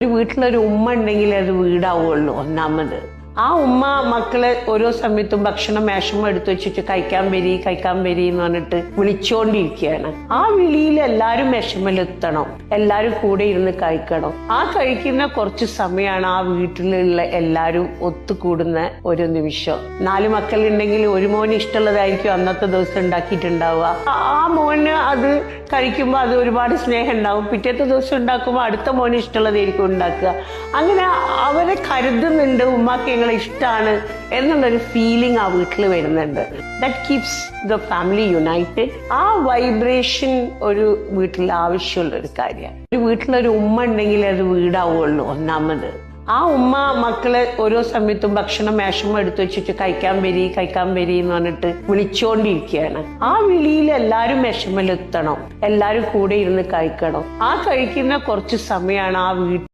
ഒരു വീട്ടിലൊരു ഉമ്മ ഉണ്ടെങ്കിൽ അത് വീടാവുള്ളൂ ഒന്നാമത്. ആ ഉമ്മ മക്കളെ ഓരോ സമയത്തും ഭക്ഷണം മേശമ എടുത്തു വെച്ചിട്ട് കഴിക്കാൻ വരി എന്ന് പറഞ്ഞിട്ട് വിളിച്ചോണ്ടിരിക്കുകയാണ്. ആ വിളിയിൽ എല്ലാരും മേശമലെത്തണം, എല്ലാരും കൂടെ ഇരുന്ന് കഴിക്കണം. ആ കഴിക്കുന്ന കുറച്ച് സമയമാണ് ആ വീട്ടിലുള്ള എല്ലാരും ഒത്തുകൂടുന്ന ഒരു നിമിഷം. 4 മക്കളുണ്ടെങ്കിൽ ഒരു മോന് ഇഷ്ടമുള്ളതായിരിക്കും അന്നത്തെ ദിവസം ഉണ്ടാക്കിയിട്ടുണ്ടാവുക. ആ മോന് അത് കഴിക്കുമ്പോൾ അത് ഒരുപാട് സ്നേഹം ഉണ്ടാവും. പിറ്റേത്തെ ദിവസം ഉണ്ടാക്കുമ്പോൾ അടുത്ത മോന് ഇഷ്ടമുള്ളതായിരിക്കും ഉണ്ടാക്കുക. അങ്ങനെ അവരെ കരുതുന്നുണ്ട്, ഉമ്മാക്ക് ഇഷ്ടമാണ് എന്നുള്ളൊരു ഫീലിംഗ് ആ വീട്ടിൽ വരുന്നുണ്ട്. That keeps the family United. ആ വൈബ്രേഷൻ ഒരു വീട്ടിൽ ആവശ്യമുള്ള ഒരു കാര്യമാണ്. ഒരു വീട്ടിലൊരു ഉമ്മ ഉണ്ടെങ്കിൽ അത് വീടാവുള്ളൂ ഒന്നാമത്. ആ ഉമ്മ മക്കളെ ഓരോ സമയത്തും ഭക്ഷണം മേശമ എടുത്തു വെച്ചിട്ട് കഴിക്കാൻ വരി എന്ന് പറഞ്ഞിട്ട് വിളിച്ചോണ്ടിരിക്കുകയാണ്. ആ വിളിയിൽ എല്ലാരും മേശമലെത്തണം, എല്ലാരും കൂടെ ഇരുന്ന് കഴിക്കണം. ആ കഴിക്കുന്ന കുറച്ച് സമയമാണ് ആ വീട്ടിൽ